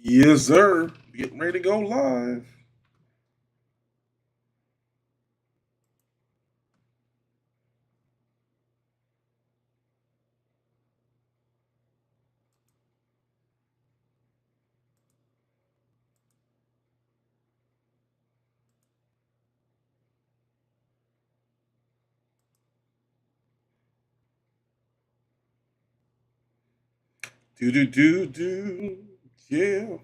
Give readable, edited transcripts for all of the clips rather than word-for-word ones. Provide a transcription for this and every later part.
Yes, sir. Getting ready to go live. Do do do do. Yeah.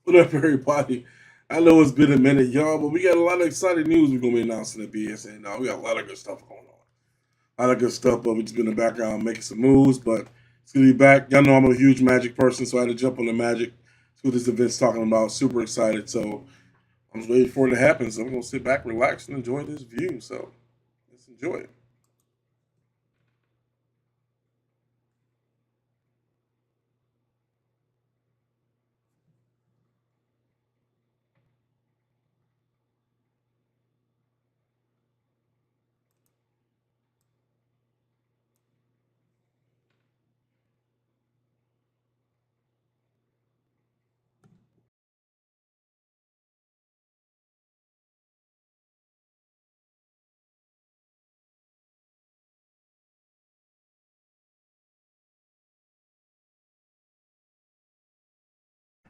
What up, everybody? I know it's been a minute, y'all, but we got a lot of exciting news we're gonna be announcing at BSA now. We got a lot of good stuff going on. A lot of good stuff, but we just been in the background making some moves, but it's gonna be back. Y'all know I'm a huge Magic person, so I had to jump on the Magic. See what this event's talking about. Super excited. So I'm just waiting for it to happen. So I'm gonna sit back, relax, and enjoy this view. So let's enjoy it.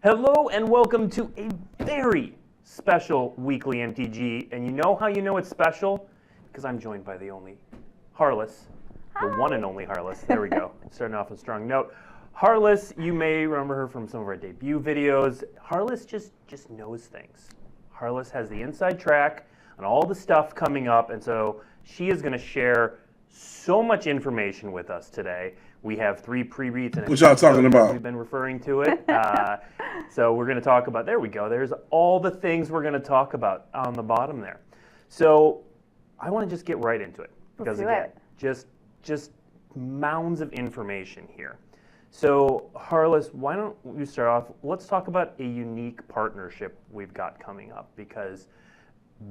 Hello and welcome to a very special weekly MTG. And you know how you know it's special? Because I'm joined by the only Harless, the one and only Harless. There we go. Starting off on a strong note. Harless, you may remember her from some of our debut videos. Harless just knows things. Harless has the inside track on all the stuff coming up, and so she is going to share so much information with us today. We have 3 pre-reads and What y'all talking about? we've been referring to it. So we're going to talk about, there we go, there's all the things we're going to talk about on the bottom there. So I want to just get right into it. Because again, just mounds of information here. So Harless, why don't you start off, let's talk about a unique partnership we've got coming up, because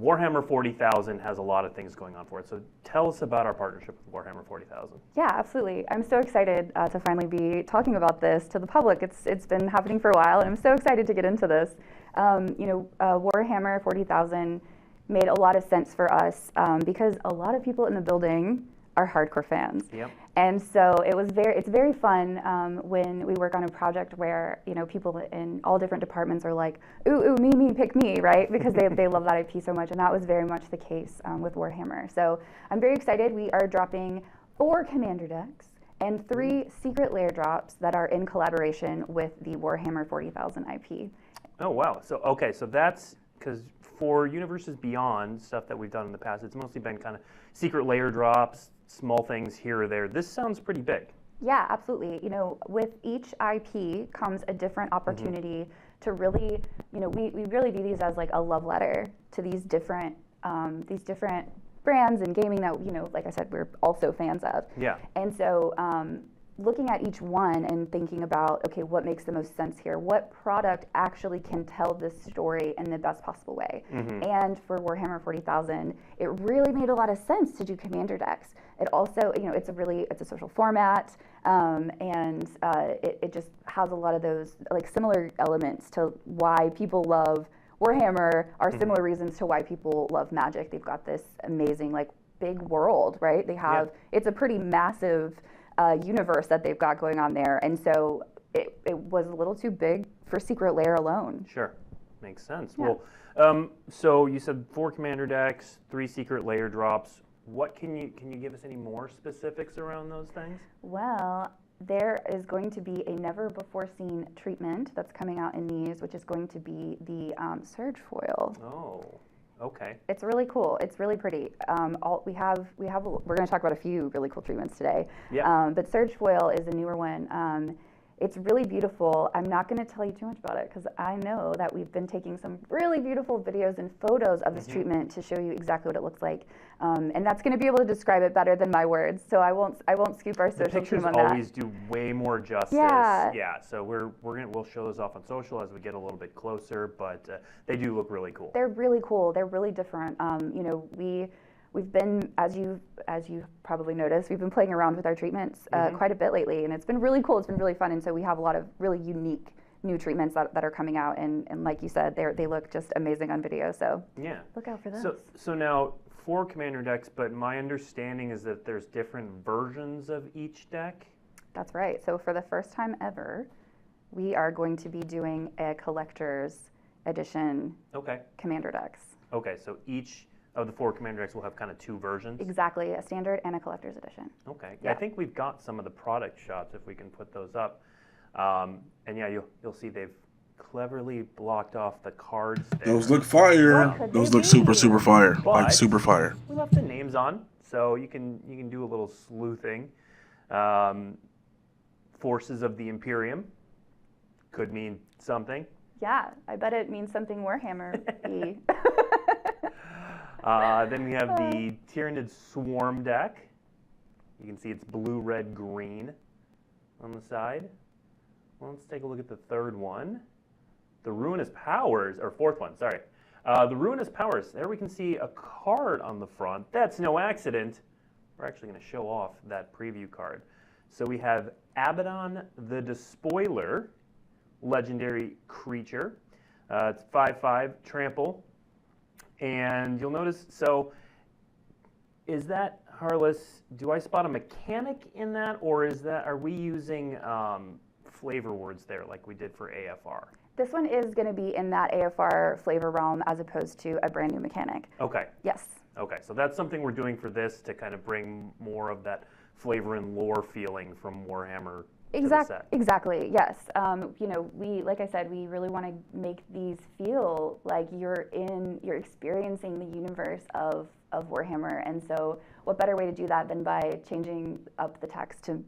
Warhammer 40,000 has a lot of things going on for it. So tell us about our partnership with Warhammer 40,000. Yeah, absolutely. I'm so excited to finally be talking about this to the public. It's been happening for a while, and I'm so excited to get into this. Warhammer 40,000 made a lot of sense for us because a lot of people in the building are hardcore fans. Yep. And so it's very fun when we work on a project where people in all different departments are like, ooh, me, pick me, right? Because they love that IP so much, and that was very much the case with Warhammer. So I'm very excited. We are dropping 4 commander decks and 3 secret layer drops that are in collaboration with the Warhammer 40,000 IP. Oh wow! So that's because for Universes Beyond stuff that we've done in the past, it's mostly been kind of secret layer drops, small things here or there. This sounds pretty big. Yeah, absolutely. With each IP comes a different opportunity to really, we really view these as like a love letter to these different brands and gaming that, like I said, we're also fans of. Yeah. And so looking at each one and thinking about, okay, what makes the most sense here? What product actually can tell this story in the best possible way? And for Warhammer 40,000, it really made a lot of sense to do commander decks. It also, it's a social format, and it just has a lot of those like similar elements to why people love Warhammer are similar reasons to why people love Magic. They've got this amazing like big world, right? They have it's a pretty massive universe that they've got going on there, and so it was a little too big for Secret Lair alone. Sure, makes sense. Yeah. Well, so you said 4 commander decks, 3 secret layer drops. What can you give us any more specifics around those things? Well, there is going to be a never before seen treatment that's coming out in these, which is going to be the Surge foil. Oh. Okay. It's really cool. It's really pretty. We're going to talk about a few really cool treatments today. Yeah. But Surge Foil is a newer one. It's really beautiful. I'm not going to tell you too much about it because I know that we've been taking some really beautiful videos and photos of this treatment to show you exactly what it looks like. And that's going to be able to describe it better than my words. So I won't scoop our social team on that. Pictures always do way more justice. Yeah. So we'll show those off on social as we get a little bit closer, but they do look really cool. They're really cool. They're really different. You know, we've been, as you probably noticed, we've been playing around with our treatments quite a bit lately, and it's been really cool. It's been really fun, and so we have a lot of really unique new treatments that are coming out, and like you said, they look just amazing on video. So yeah, look out for those. So now 4 commander decks, but my understanding is that there's different versions of each deck. That's right. So for the first time ever, we are going to be doing a collector's edition commander decks. Okay, so each of the 4 commander decks will have kind of 2 versions? Exactly, a standard and a collector's edition. Okay, yeah. I think we've got some of the product shots if we can put those up. And yeah, you'll see they've cleverly blocked off the cards there. Those look fire. Those look super fire. But like super fire. We left the names on, so you can do a little sleuthing. Forces of the Imperium could mean something. Yeah, I bet it means something Warhammer-y. Then we have the Tyranted Swarm deck. You can see it's blue, red, green on the side. Well, let's take a look at the third one. The Ruinous Powers, or fourth one, sorry. The Ruinous Powers, there we can see a card on the front. That's no accident. We're actually going to show off that preview card. So we have Abaddon the Despoiler, legendary creature. It's 5/5, trample. And you'll notice, so is that, Harless, do I spot a mechanic in that, or are we using flavor words there like we did for AFR? This one is going to be in that AFR flavor realm as opposed to a brand new mechanic. Okay. Yes. Okay, so that's something we're doing for this to kind of bring more of that flavor and lore feeling from Warhammer. Exactly. Yes. You know, like I said, we really want to make these feel like you're experiencing the universe of Warhammer, and so what better way to do that than by changing up the text to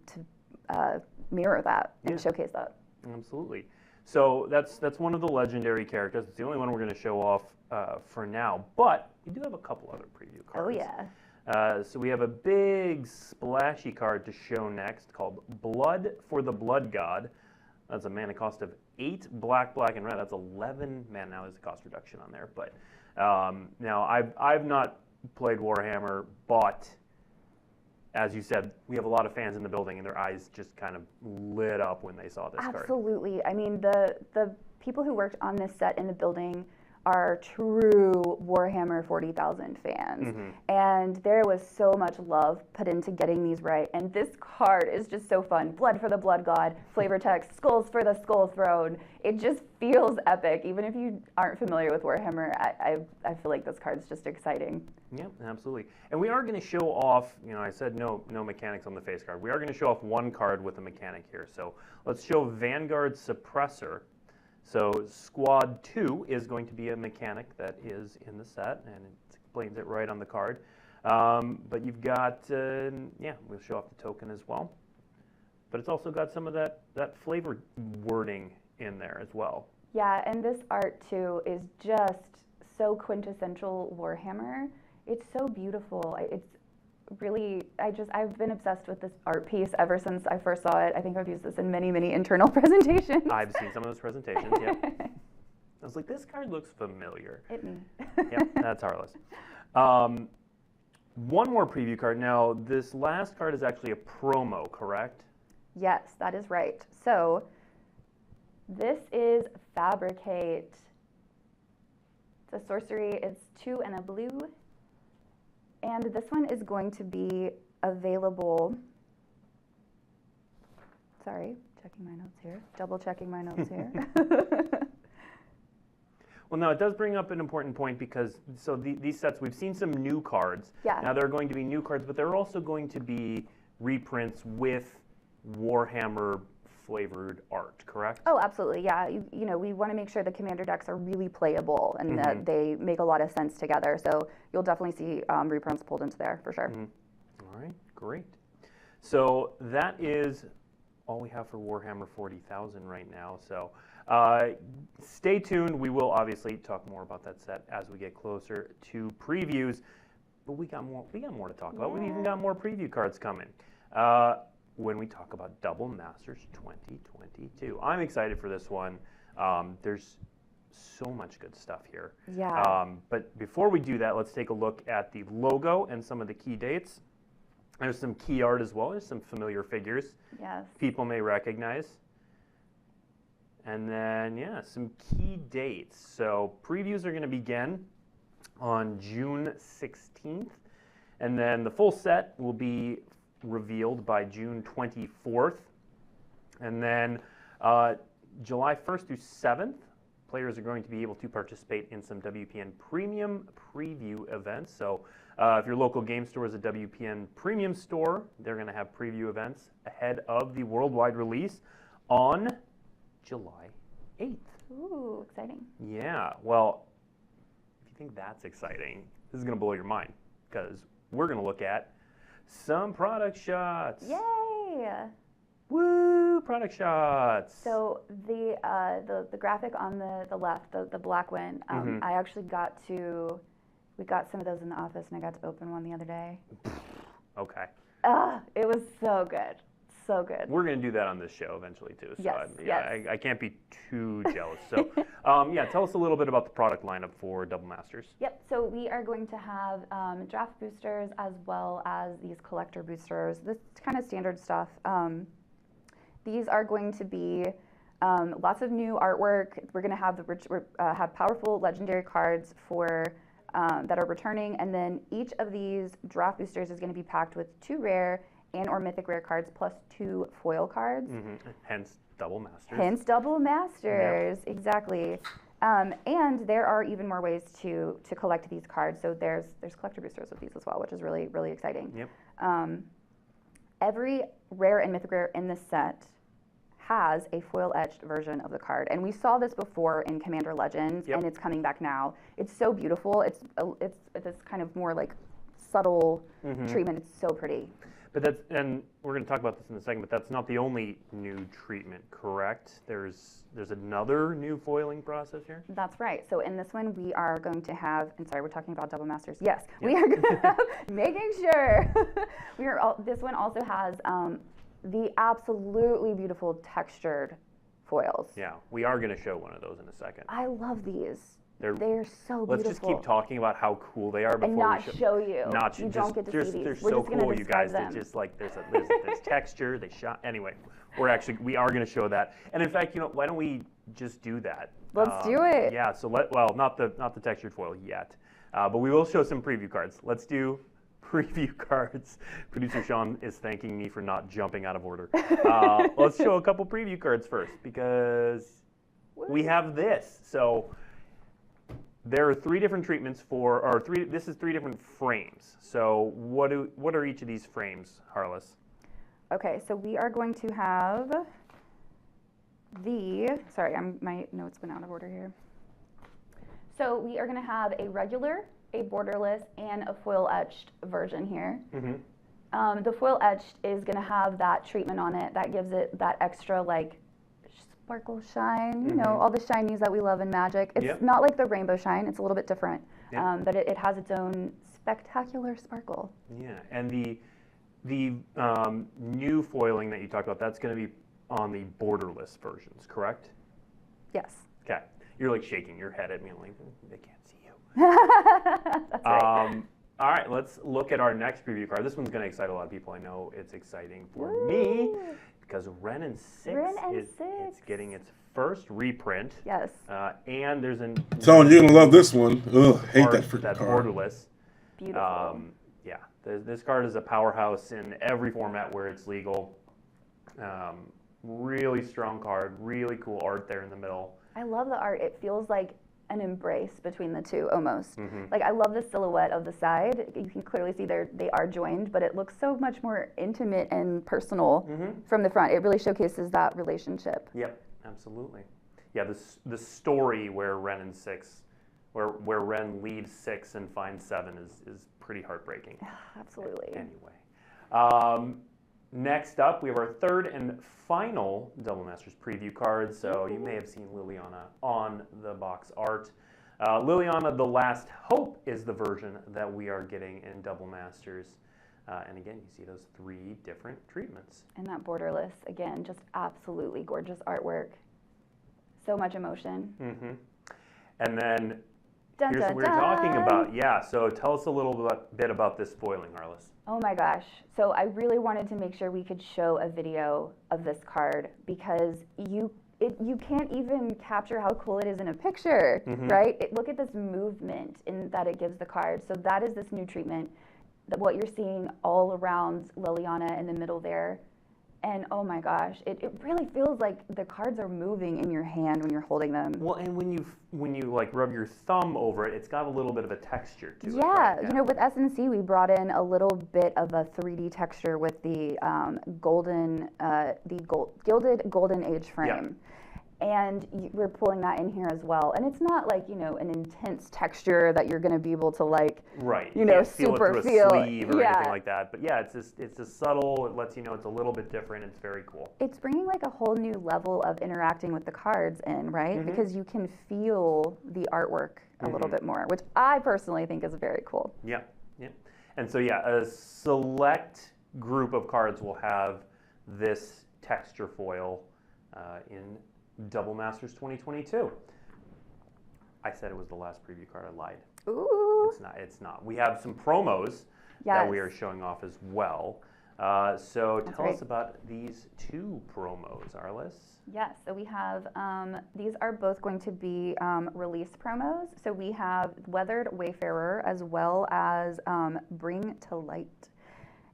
mirror that and showcase that. Absolutely. So that's one of the legendary characters. It's the only one we're going to show off for now, but we do have a couple other preview cards. Oh yeah. So we have a big splashy card to show next called Blood for the Blood God. That's a mana cost of 8 black, and red. That's 11 mana. Now there's a cost reduction on there, but now I've not played Warhammer, but as you said, we have a lot of fans in the building, and their eyes just kind of lit up when they saw this card. Absolutely. I mean, the people who worked on this set in the building are true Warhammer 40,000 fans. And there was so much love put into getting these right. And this card is just so fun. Blood for the Blood God, flavor text, skulls for the Skull Throne. It just feels epic. Even if you aren't familiar with Warhammer, I feel like this card's just exciting. Yeah, absolutely. And we are going to show off, you know, I said no mechanics on the face card. We are going to show off one card with a mechanic here. So let's show Vanguard Suppressor. So Squad 2 is going to be a mechanic that is in the set, and it explains it right on the card. But you've got, we'll show off the token as well. But it's also got some of that flavor wording in there as well. Yeah, and this art too is just so quintessential Warhammer. It's so beautiful. It's really, I've been obsessed with this art piece ever since I first saw it. I think I've used this in many, many internal presentations. I've seen some of those presentations, yeah. I was like, this card looks familiar. Hit me. Yep, that's Harless. One more preview card. Now, this last card is actually a promo, correct? Yes, that is right. So, this is Fabricate. It's a sorcery. It's 2 and a blue. And this one is going to be available. Sorry, checking my notes here. Double checking my notes here. Well, now it does bring up an important point because these sets, we've seen some new cards. Yeah. Now there are going to be new cards, but there are also going to be reprints with Warhammer flavored art, correct? Oh, absolutely. Yeah. You know, we want to make sure the commander decks are really playable and that they make a lot of sense together. So you'll definitely see reprints pulled into there for sure. All right, great. So that is all we have for Warhammer 40,000 right now. So stay tuned. We will obviously talk more about that set as we get closer to previews. But we got more to talk about. We've even got more preview cards coming when we talk about Double Masters 2022. I'm excited for this one. There's so much good stuff here. Yeah. But before we do that, let's take a look at the logo and some of the key dates. There's some key art as well. There's some familiar figures Yes. people may recognize. And then, yeah, some key dates. So previews are going to begin on June 16th. And then the full set will be revealed by June 24th. And then July 1st through 7th, players are going to be able to participate in some WPN Premium preview events. So if your local game store is a WPN Premium store, they're going to have preview events ahead of the worldwide release on July 8th. Ooh, exciting. Yeah, well, if you think that's exciting, this is going to blow your mind because we're going to look at some product shots. Yay! Woo, product shots. So the graphic on the left, the black one, I actually we got some of those in the office, and I got to open one the other day. Okay. It was so good. So good. We're going to do that on this show eventually, too. So Yes, yes. I can't be too jealous. So, yeah, tell us a little bit about the product lineup for Double Masters. Yep, so we are going to have draft boosters as well as these collector boosters. This kind of standard stuff. These are going to be lots of new artwork. We're going to have have powerful legendary cards for that are returning, and then each of these draft boosters is going to be packed with 2 rare and/or mythic rare cards plus 2 foil cards. Hence Double Masters. Hence Double Masters, Yep. exactly. And there are even more ways to collect these cards. So there's collector boosters with these as well, which is really, really exciting. Yep. Every rare and mythic rare in this set has a foil etched version of the card, and we saw this before in Commander Legends, Yep. and it's coming back now. It's so beautiful. It's this kind of more like subtle treatment. It's so pretty. But and we're going to talk about this in a second, but that's not the only new treatment, correct? There's another new foiling process here? That's right. So in this one, we are going to have, and sorry, we're talking about Double Masters. Yes, we are going to have, making sure, this one also has the absolutely beautiful textured foils. Yeah, we are going to show one of those in a second. I love these. They're so beautiful. Let's just keep talking about how cool they are before and not we show you. You don't get to see these. They're We're so just gonna cool, you guys. describe They're them. just like there's texture. They shot anyway. We are going to show that. And in fact, why don't we just do that? Let's do it. Yeah. So not the textured foil yet, but we will show some preview cards. Let's do preview cards. Producer Sean is thanking me for not jumping out of order. Let's show a couple preview cards first because we have this. So there are 3 different treatments this is 3 different frames. So what are each of these frames, Harless? Okay, so we are going to have sorry, my notes went out of order here. So we are going to have a regular, a borderless, and a foil etched version here. The foil etched is going to have that treatment on it that gives it that extra like sparkle shine, you know, all the shinies that we love in Magic. It's not like the rainbow shine, it's a little bit different, but it has its own spectacular sparkle. Yeah, and the new foiling that you talked about, that's going to be on the borderless versions, correct? Yes. Okay. You're like shaking your head at me, like, they can't see you. That's right. All right, let's look at our next preview card. This one's going to excite a lot of people. I know it's exciting for me because Ren and 6 it's getting its first reprint. Yes. And there's an... Tony, you're going to love this one. Ugh, hate that freaking that's card. Borderless. Beautiful. Yeah, this card is a powerhouse in every format where it's legal. Really strong card, really cool art there in the middle. I love the art. It feels like an embrace between the two almost. Like I love the silhouette of the side. You can clearly see they are joined, but it looks so much more intimate and personal from the front. It really showcases that relationship. Yep, absolutely. Yeah, the story where Ren and 6, where Ren leaves 6 and finds 7 is pretty heartbreaking. Absolutely. Anyway. Next up, we have our third and final Double Masters preview card. So you may have seen Liliana on the box art. Liliana, the Last Hope, is the version that we are getting in Double Masters. And again, you see those 3 different treatments. And that borderless, again, just absolutely gorgeous artwork. So much emotion. Mm-hmm. And then Dun, here's dun, what we're talking dun. about. Yeah, so tell us a little bit about this foiling, Harless. Oh my gosh. So I really wanted to make sure we could show a video of this card because you can't even capture how cool it is in a picture, right? Look at this movement that it gives the card. So that is this new treatment, what you're seeing all around Liliana in the middle there. And oh my gosh, it really feels like the cards are moving in your hand when you're holding them. Well, and when you like rub your thumb over it, it's got a little bit of a texture to it. Yeah, Right? you know, with S&C, we brought in a little bit of a 3D texture with the gilded golden age frame. And we're pulling that in here as well. And it's not like, you know, an intense texture that you're going to be able to like, right. you know, super feel. Feel it through a sleeve or anything like that. But yeah, it's just subtle. It lets you know it's a little bit different. It's very cool. It's bringing like a whole new level of interacting with the cards in, right? Because you can feel the artwork a little bit more, which I personally think is very cool. Yeah, yeah. And so yeah, a select group of cards will have this texture foil in Double Masters 2022. I said it was the last preview card. I lied. Ooh. It's not. We have some promos that we are showing off as well. So tell us about these 2 promos, Arliss. Yes, so we have, these are both going to be release promos. So we have Weathered Wayfarer as well as Bring to Light.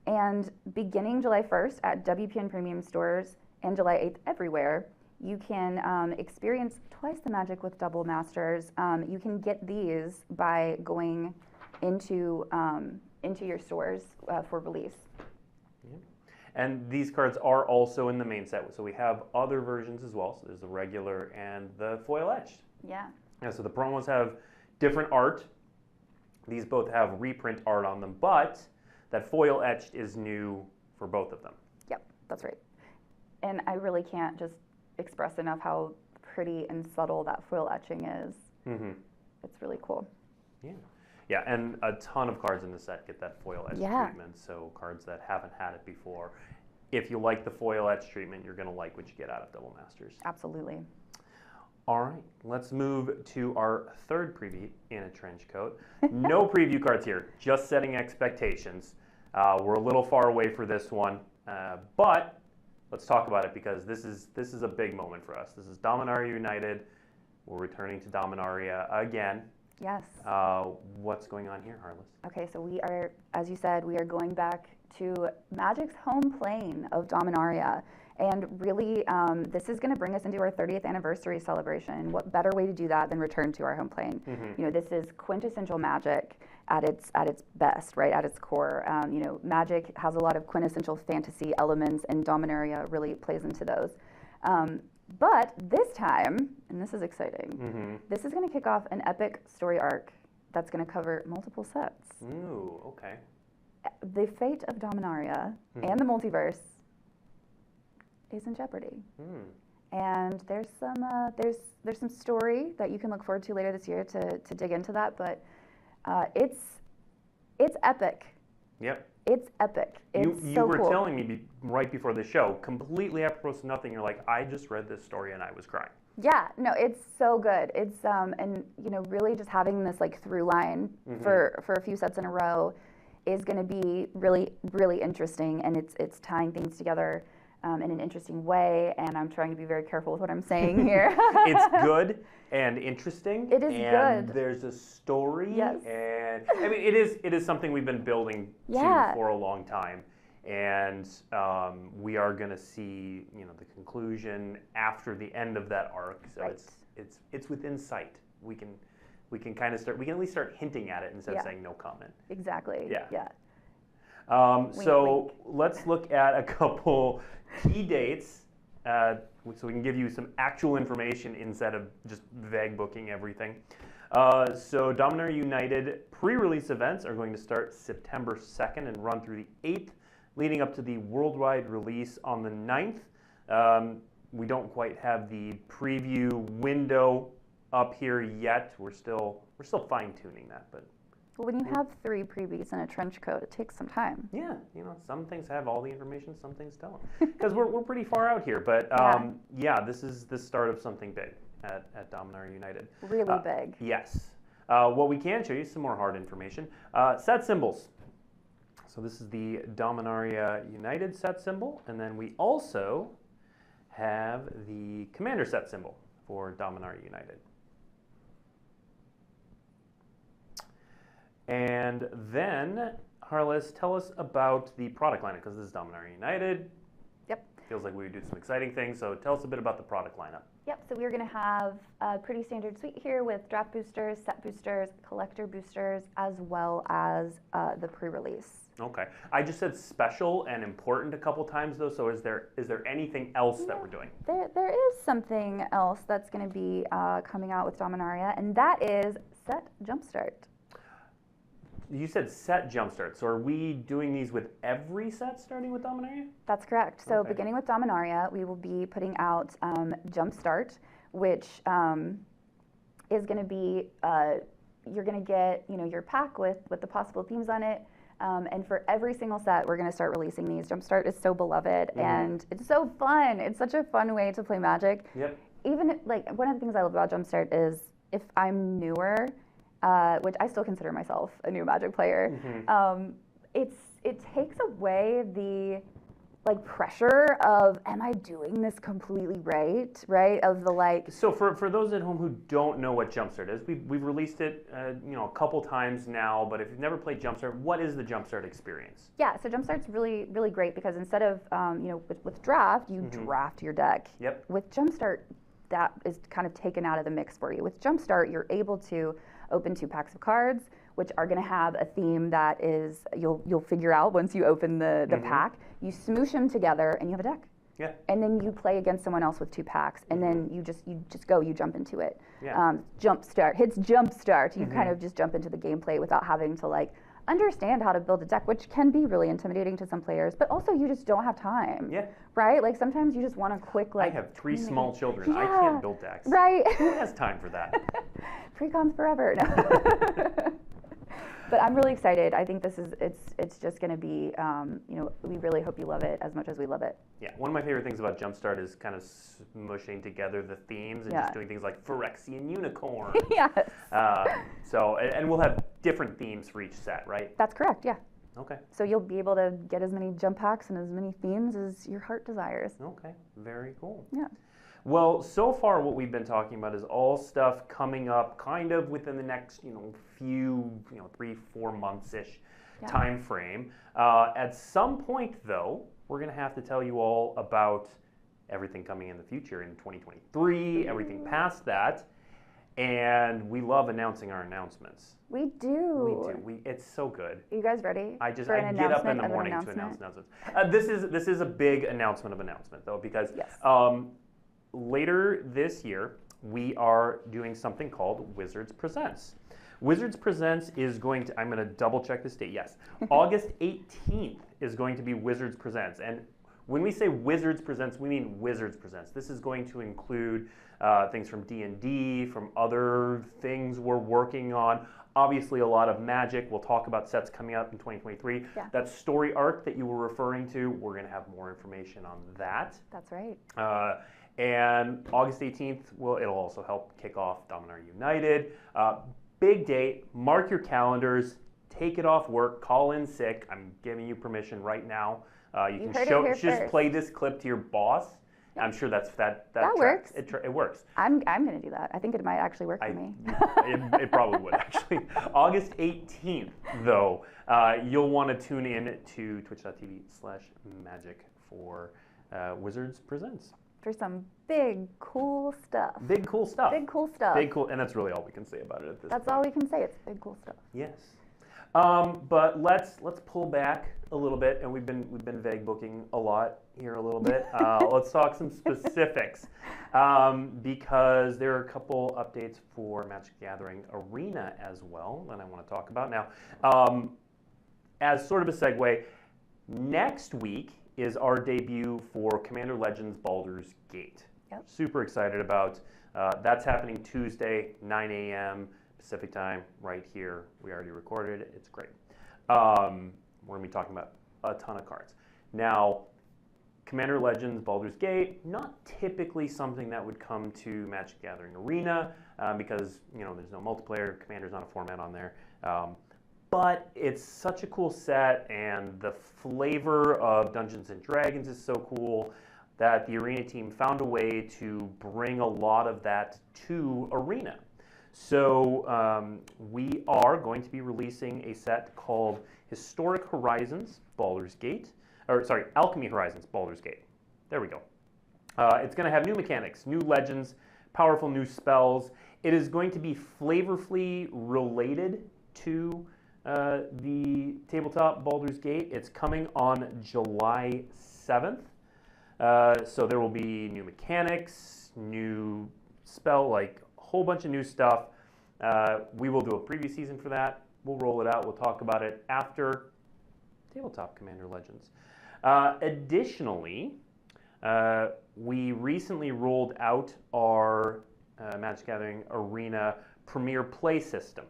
And beginning July 1st at WPN Premium Stores and July 8th everywhere, you can experience twice the magic with Double Masters. You can get these by going into your stores for release. Yeah. And these cards are also in the main set. So we have other versions as well. So there's the regular and the foil etched. Yeah. Yeah, so the promos have different art. These both have reprint art on them, but that foil etched is new for both of them. Yep, that's right. And I really can't just express enough how pretty and subtle that foil etching is. It's really cool. Yeah. Yeah, and a ton of cards in the set get that foil etch treatment, so cards that haven't had it before. If you like the foil etch treatment, you're going to like what you get out of Double Masters. Absolutely. All right, let's move to our third preview in a trench coat. No preview cards here, just setting expectations. We're a little far away for this one, but let's talk about it because this is a big moment for us. This is Dominar United. We're returning to Dominaria again. Yes. What's going on here, Harless? Okay, so we are, as you said, we are going back to Magic's home plane of Dominaria. And really, this is going to bring us into our 30th anniversary celebration. What better way to do that than return to our home plane? You know, this is quintessential Magic at its best, right? At its core. You know, Magic has a lot of quintessential fantasy elements, and Dominaria really plays into those. But this time, and this is exciting, this is going to kick off an epic story arc that's going to cover multiple sets. Ooh, okay. The fate of Dominaria and the multiverse is in jeopardy. And there's some story that you can look forward to later this year to dig into that, but it's epic. Yep. It's epic. It's you so were cool. telling me right before the show, completely apropos to nothing, you're like, I just read this story and I was crying. Yeah, no, it's so good. It's and you know, really just having this like through line for a few sets in a row is going to be really interesting, and it's tying things together in an interesting way, and I'm trying to be very careful with what I'm saying here. It's good and interesting. It is and good. There's a story. Yes. And I mean, it is something we've been building to for a long time. And we are going to see, you know, the conclusion after the end of that arc. So it's within sight. We can kind of start. We can at least start hinting at it instead of saying no comment. Exactly. Yeah. So let's look at a couple key dates, so we can give you some actual information instead of just vague booking everything. So Dominar United pre-release events are going to start September 2nd and run through the 8th, leading up to the worldwide release on the 9th. We don't quite have the preview window up here yet. We're still fine-tuning that, but Well, when you have 3 previews and a trench coat, it takes some time. yeah, some things have all the information, some things don't, because we're pretty far out here. But yeah, this is the start of something big at Dominar United. Really big. Yes. What we can show you some more hard information. Set symbols. So this is the Dominaria United set symbol, and then we also have the Commander set symbol for Dominar United. And then, Harless, tell us about the product lineup, because this is Dominar United. Yep. Feels like we would do some exciting things, so tell us a bit about the product lineup. Yep, so we're going to have a pretty standard suite here with draft boosters, set boosters, collector boosters, as well as the pre-release. Okay. I just said special and important a couple times, though, so is there anything else that we're doing? There is something else that's going to be coming out with Dominaria, and that is Set Jumpstart. You said set Jumpstart, so are we doing these with every set starting with Dominaria? That's correct. So Okay. beginning with Dominaria, we will be putting out Jumpstart, which is going to be, you're going to get your pack with the possible themes on it. And for every single set, we're going to start releasing these. Jumpstart is so beloved, and it's so fun. It's such a fun way to play Magic. Yep. Even like one of the things I love about Jumpstart is if I'm newer, which I still consider myself a new Magic player, it takes away the pressure of, am I doing this completely right? Of the like. So for those at home who don't know what Jumpstart is, we've released it a couple times now, but if you've never played Jumpstart, what is the Jumpstart experience? Yeah, so Jumpstart's really, really great because instead of, with draft, you draft your deck. Yep. With Jumpstart, that is kind of taken out of the mix for you. With Jumpstart, you're able to open 2 packs of cards, which are going to have a theme that is you'll figure out once you open the pack. You smoosh them together, and you have a deck. Yeah. And then you play against someone else with 2 packs, and then you jump into it. Yeah. Jumpstart hits Jumpstart. You kind of just jump into the gameplay without having to understand how to build a deck, which can be really intimidating to some players, but also you just don't have time. Yeah. Right? Like sometimes you just want a quick I have 3 small children. I Yeah. can't build decks. Right. Who has time for that? Pre-cons forever. No. But I'm really excited. I think it's just going to be, we really hope you love it as much as we love it. Yeah, one of my favorite things about Jumpstart is kind of smushing together the themes and just doing things like Phyrexian Unicorn. Yes. And we'll have different themes for each set, right? That's correct, yeah. Okay. So you'll be able to get as many jump packs and as many themes as your heart desires. Okay, very cool. Yeah. Well, so far what we've been talking about is all stuff coming up kind of within the next, few, 3-4 months-ish time frame. At some point, though, we're going to have to tell you all about everything coming in the future in 2023, everything past that. And we love announcing our announcements. We do. We do. It's so good. Are you guys ready? I get up in the morning to announce announcements. This is a big announcement of announcement, though, because later this year, we are doing something called Wizards Presents. Wizards Presents is going to, I'm going to double check this date, yes. August 18th is going to be Wizards Presents. And when we say Wizards Presents, we mean Wizards Presents. This is going to include things from D&D, from other things we're working on. Obviously, a lot of Magic. We'll talk about sets coming up in 2023. Yeah. That story arc that you were referring to, we're going to have more information on that. That's right. And August 18th, it'll also help kick off Dominar United. Big date, mark your calendars, take it off work, call in sick. I'm giving you permission right now. You can just play this clip to your boss. Yeah. I'm sure that works. It works. I'm going to do that. I think it might actually work for me. It probably would, actually. August 18th, though, you'll want to tune in to twitch.tv/magic for Wizards Presents. For some big, cool stuff. Big, cool stuff. Big, cool stuff. Big, cool, and that's really all we can say about it at this point. That's all we can say. It's big, cool stuff. Yes. But let's pull back a little bit, and we've been vague booking a lot here a little bit. Let's talk some specifics, because there are a couple updates for Magic the Gathering Arena as well that I want to talk about. Now, as sort of a segue, Next week is our debut for Commander Legends Baldur's Gate. Yep. Super excited about. That's happening Tuesday, 9 a.m. Pacific time, right here. We already recorded it. It's great. We're going to be talking about a ton of cards. Now, Commander Legends Baldur's Gate, not typically something that would come to Magic the Gathering Arena because, you know, there's no multiplayer. Commander's not a format on there. But it's such a cool set, and the flavor of Dungeons & Dragons is so cool that the Arena team found a way to bring a lot of that to Arena. So we are going to be releasing a set called Historic Horizons Baldur's Gate, or sorry, Alchemy Horizons Baldur's Gate. There we go. It's going to have new mechanics, new legends, powerful new spells. It is going to be flavorfully related to the tabletop Baldur's Gate. It's coming on July 7th. So there will be new mechanics, new spell, like a whole bunch of new stuff. We will do a preview season for that. We'll roll it out. We'll talk about it after Tabletop Commander Legends. Additionally, we recently rolled out our Magic Gathering Arena Premier Play system.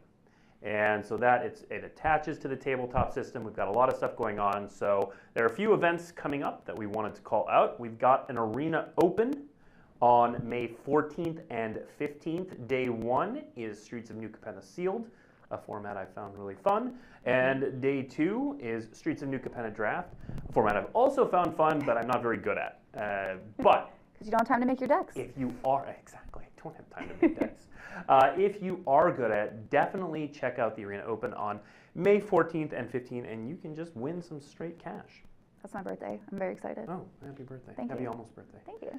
And so that it attaches to the tabletop system. We've got a lot of stuff going on. So there are a few events coming up that we wanted to call out. We've got an Arena Open on May 14th and 15th. Day 1 is Streets of New Capenna Sealed, a format I found really fun. And Day 2 is Streets of New Capenna Draft, a format I've also found fun, but I'm not very good at. But Because you don't have time to make your decks. if you are, exactly, I don't have time to make decks. If you are good at it, definitely check out the Arena Open on May 14th and 15th, and you can just win some straight cash. That's my birthday. I'm very excited. Oh, happy birthday. Thank Happy you. almost birthday. Thank you.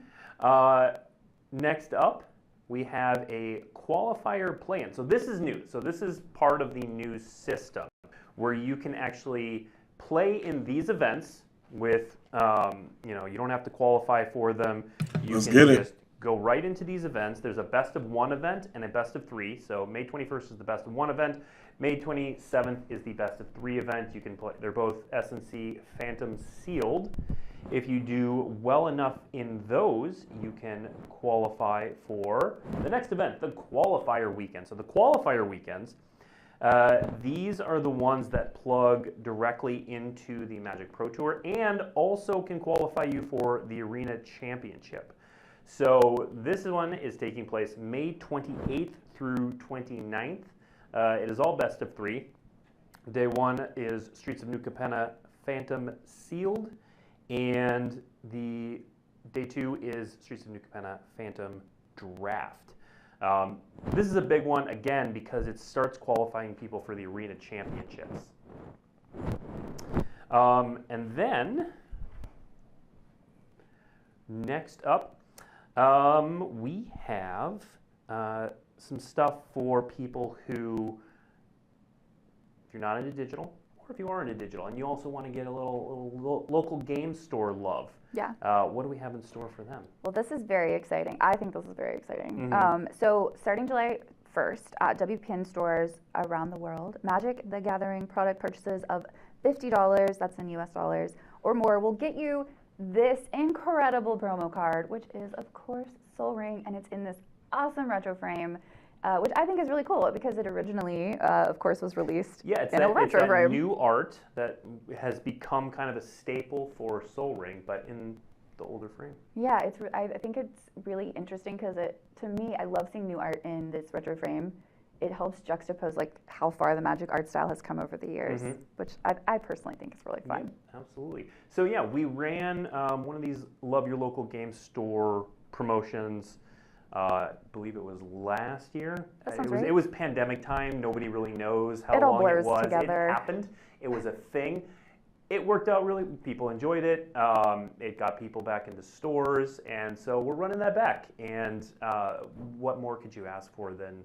Next up, we have a Qualifier Plan. So this is new. So this is part of the new system where you can actually play in these events with, you know, you don't have to qualify for them. You Let's can get it. just go right into these events. There's a best of 1 event and a best of 3. So May 21st is the best of 1 event. May 27th is the best of 3 event. You can play. They're both S&C Phantom sealed. If you do well enough in those, you can qualify for the next event, the Qualifier Weekend. So the Qualifier Weekends, these are the ones that plug directly into the Magic Pro Tour and also can qualify you for the Arena Championship. So this one is taking place May 28th through 29th. It is all best of 3. Day 1 is Streets of New Capenna Phantom Sealed, and the Day 2 is Streets of New Capenna Phantom Draft. This is a big one, again, because it starts qualifying people for the Arena Championships. And then, next up, we have some stuff for people who, if you're not into digital, or if you are into digital, and you also want to get a little local game store love. Yeah. What do we have in store for them? Well, this is very exciting. I think this is very exciting. So starting July 1st at WPN stores around the world, Magic the Gathering product purchases of $50, that's in US dollars, or more will get you this incredible promo card, which is, of course, Sol Ring, and it's in this awesome retro frame, which I think is really cool because it originally, of course, was released Yeah, it's in a retro that frame. new art that has become kind of a staple for Sol Ring, but in the older frame. Yeah, I think it's really interesting because to me, I love seeing new art in this retro frame. It helps juxtapose like how far the Magic art style has come over the years, which I personally think is really fun. Yeah, absolutely. So yeah, we ran one of these Love Your Local Game Store promotions. I believe it was last year. That sounds it was right. It was pandemic time. Nobody really knows how It all long blurs it was. together. It happened. It was a thing. It worked out really. People enjoyed it. It got people back into stores, and so we're running that back. And what more could you ask for than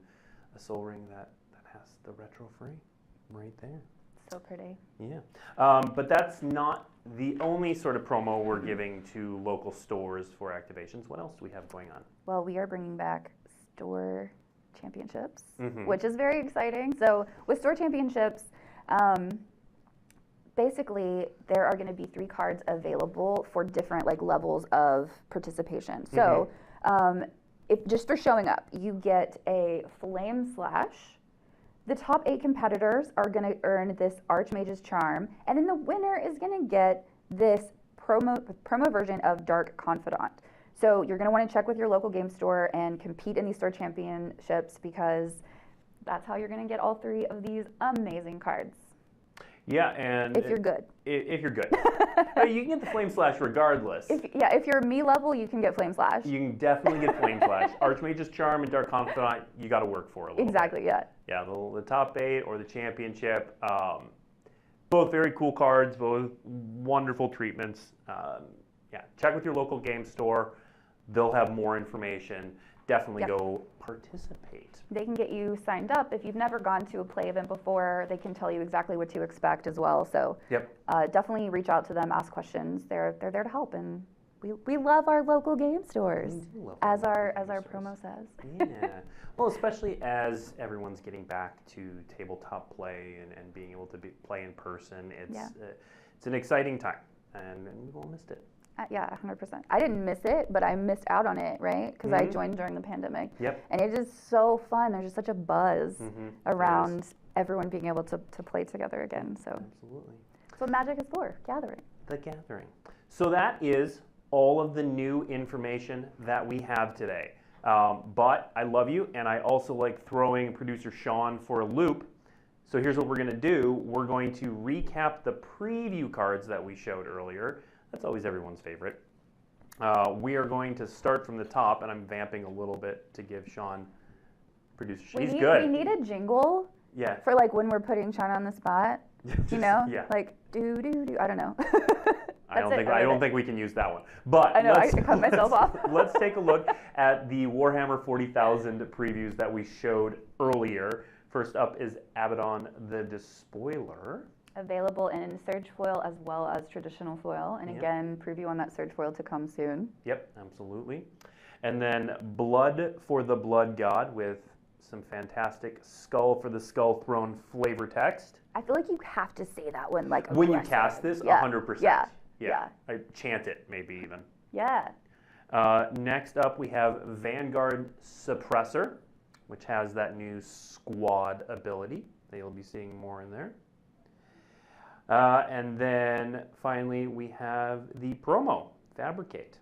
a Sol Ring that has the retro frame right there? So pretty. Yeah, but that's not the only sort of promo we're giving to local stores for activations. What else do we have going on? Well, we are bringing back store championships, which is very exciting. So with store championships, basically there are going to be 3 cards available for different like levels of participation. So if just for showing up, you get a Flame Slash. The top 8 competitors are going to earn this Archmage's Charm, and then the winner is going to get this promo version of Dark Confidant. So you're going to want to check with your local game store and compete in these store championships, because that's how you're going to get all 3 of these amazing cards. Yeah, and if you're good. If you're good. You can get the Flame Slash regardless. If you're me level, you can get Flame Slash. You can definitely get Flame Slash. Archmage's Charm and Dark Confidant, you got to work for a little Exactly, bit. yeah. Yeah, the top 8 or the championship, both very cool cards, both wonderful treatments. Yeah, check with your local game store. They'll have more information. Definitely go participate. They can get you signed up. If you've never gone to a play event before, they can tell you exactly what to expect as well. So definitely reach out to them, ask questions. They're there to help, and we love our local game stores, as our promo says. Yeah. Well, especially as everyone's getting back to tabletop play and being able to play in person, it's an exciting time, and we've all missed it. Yeah, 100%. I didn't miss it, but I missed out on it, right? Because I joined during the pandemic. And it is so fun. There's just such a buzz around everyone being able to play together again. So absolutely. That's what Magic is for, gathering. The gathering. So that is all of the new information that we have today. But I love you, and I also like throwing producer Sean for a loop. So here's what we're going to do. We're going to recap the preview cards that we showed earlier. That's always everyone's favorite. We are going to start from the top, and I'm vamping a little bit to give Sean producer. He's good. We need a jingle. Yeah. For like when we're putting Sean on the spot. You know? Yeah. Like do. I don't know. I don't think we can use that one. But I know I cut myself off. Let's take a look at the Warhammer 40,000 previews that we showed earlier. First up is Abaddon the Despoiler. Available in Surge Foil as well as traditional foil. And again, preview on that Surge Foil to come soon. Yep, absolutely. And then Blood for the Blood God with some fantastic Skull for the Skull Throne flavor text. I feel like you have to say that one like when you cast this, 100%. Yeah. I chant it, maybe even. Yeah. Next up, we have Vanguard Suppressor, which has that new squad ability that you'll be seeing more in there. And then finally, we have the promo, Fabricate,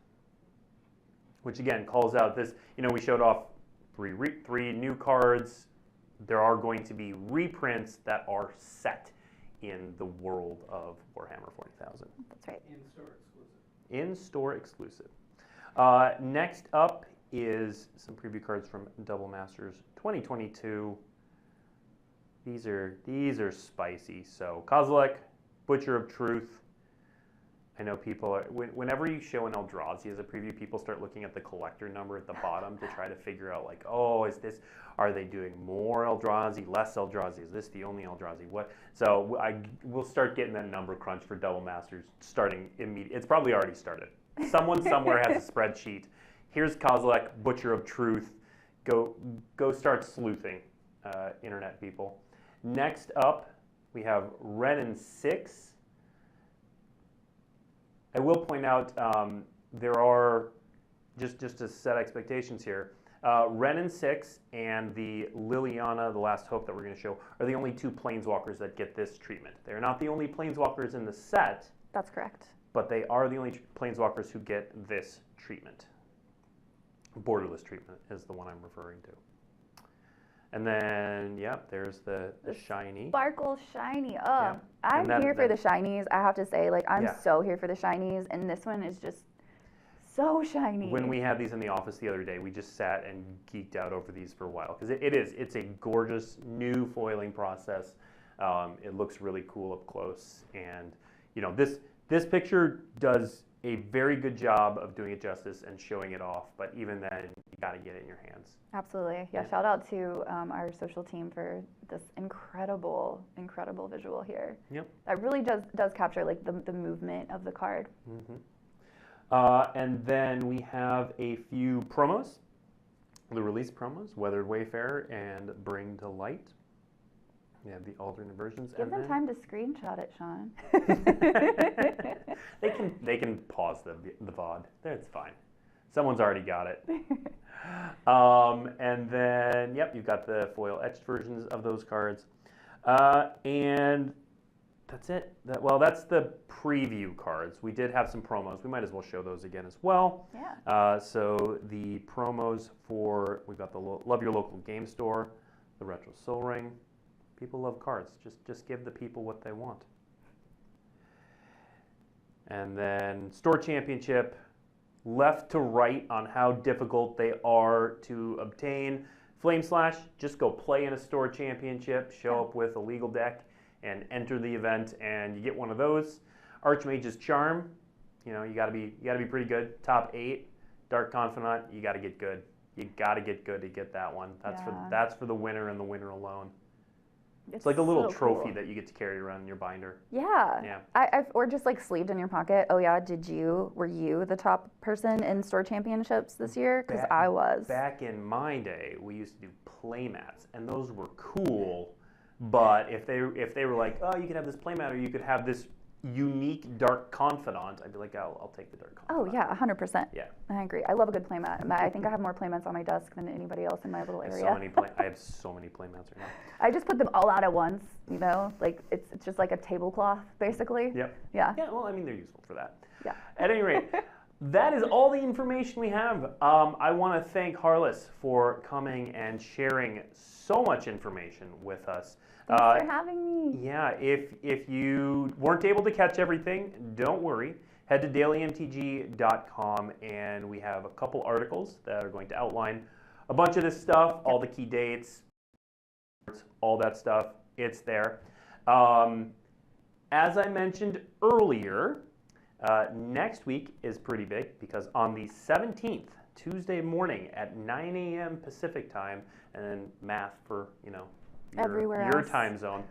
which again calls out this, we showed off three new cards. There are going to be reprints that are set in the world of Warhammer 40,000. That's right. In-store exclusive. Next up is some preview cards from Double Masters 2022. These are spicy. So Kozilek, Butcher of Truth. I know people are, whenever you show an Eldrazi as a preview, people start looking at the collector number at the bottom to try to figure out like, oh, are they doing more Eldrazi, less Eldrazi? Is this the only Eldrazi? What? So we'll start getting that number crunch for Double Masters starting immediately. It's probably already started. Someone somewhere has a spreadsheet. Here's Kozilek, Butcher of Truth. Go start sleuthing, internet people. Next up, we have Renin 6. I will point out there are, just to set expectations here, Renin 6 and the Liliana, the Last Hope that we're going to show, are the only 2 Planeswalkers that get this treatment. They're not the only Planeswalkers in the set. That's correct. But they are the only Planeswalkers who get this treatment. Borderless treatment is the one I'm referring to. And then, there's the shiny. Sparkle shiny. Oh, I'm here for the shinies. I have to say, I'm so here for the shinies, and this one is just so shiny. When we had these in the office the other day, we just sat and geeked out over these for a while because it's a gorgeous new foiling process. It looks really cool up close, and this picture does a very good job of doing it justice and showing it off. But even then, you got to get it in your hands. Absolutely. Yeah, shout out to our social team for this incredible visual here. Yep. That really does capture the movement of the card. Mm-hmm. And then we have a few promos, the release promos, Weathered Wayfarer and Bring to Light. Yeah, the alternate versions. Give them time to screenshot it, Sean. They can pause the VOD. It's fine. Someone's already got it. And then, yep, you've got the foil etched versions of those cards. And that's it. That's the preview cards. We did have some promos. We might as well show those again as well. Yeah. So the promos we've got the Love Your Local Game Store, the Retro Soul Ring. People love cards. Just give the people what they want. And then Store Championship, left to right on how difficult they are to obtain. Flame Slash, just go play in a Store Championship, show up with a legal deck, and enter the event, and you get one of those. Archmage's Charm, you gotta be pretty good. Top 8. Dark Confidant, you gotta get good. You gotta get good to get that one. That's for the winner and the winner alone. It's like a little trophy that you get to carry around in your binder. Yeah. I've or just like sleeved in your pocket. Oh yeah, were you the top person in Store Championships this year? Because I was. Back in my day, we used to do playmats, and those were cool. But if they were like, oh, you could have this playmat, or you could have this unique Dark Confidant, I'd be like, I'll take the Dark Confidant. Oh yeah, 100%. Yeah, I agree. I love a good playmat. I think I have more playmats on my desk than anybody else in my little area. I have so many playmats right now. I just put them all out at once. Like it's just like a tablecloth, basically. Yep. Yeah. Yeah. Well, I mean, they're useful for that. Yeah. At any rate, that is all the information we have. I want to thank Harless for coming and sharing so much information with us. Thanks for having me. Yeah, if you weren't able to catch everything, don't worry. Head to dailymtg.com, and we have a couple articles that are going to outline a bunch of this stuff, all the key dates, all that stuff. It's there. As I mentioned earlier, next week is pretty big because on the 17th, Tuesday morning at 9 a.m. Pacific time, and then math for, your time zone,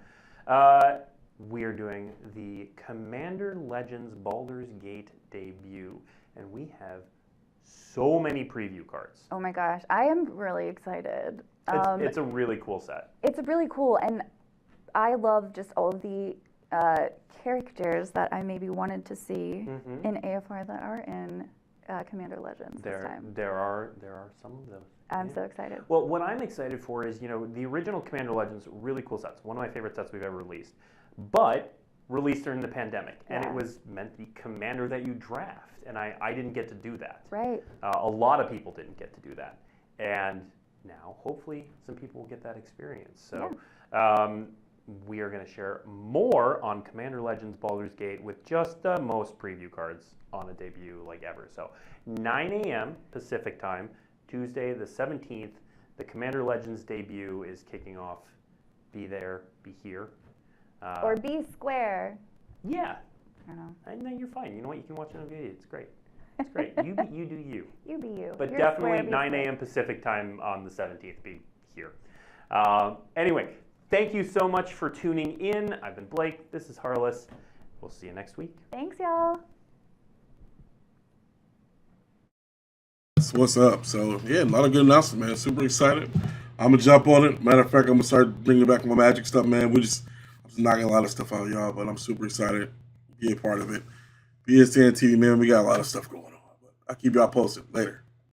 we are doing the Commander Legends Baldur's Gate debut, and we have so many preview cards. Oh my gosh, I am really excited. It's a really cool set. It's really cool, and I love just all of the characters that I maybe wanted to see in AFR that are in Commander Legends this time. There are some of those. I'm so excited. Well, what I'm excited for is, the original Commander Legends, really cool sets. One of my favorite sets we've ever released. But released during the pandemic. And it was meant the commander that you draft. And I didn't get to do that. Right. A lot of people didn't get to do that. And now, hopefully, some people will get that experience. So we are going to share more on Commander Legends Baldur's Gate with just the most preview cards on a debut like ever. So 9 a.m. Pacific time, Tuesday the 17th, the Commander Legends debut is kicking off. Be there, be here. Or be square. Yeah. I don't know. I know you're fine. You know what? You can watch it on video. It's great. It's great. You do you. You be you. But You're definitely square, 9 a.m. Pacific time on the 17th. Be here. Anyway, thank you so much for tuning in. I've been Blake. This is Harless. We'll see you next week. Thanks, y'all. What's up? So, yeah, a lot of good announcements, man. Super excited. I'm going to jump on it. Matter of fact, I'm going to start bringing back my Magic stuff, man. I'm just knocking a lot of stuff out, y'all, but I'm super excited to be a part of it. BSN TV, man, we got a lot of stuff going on. But I'll keep y'all posted later.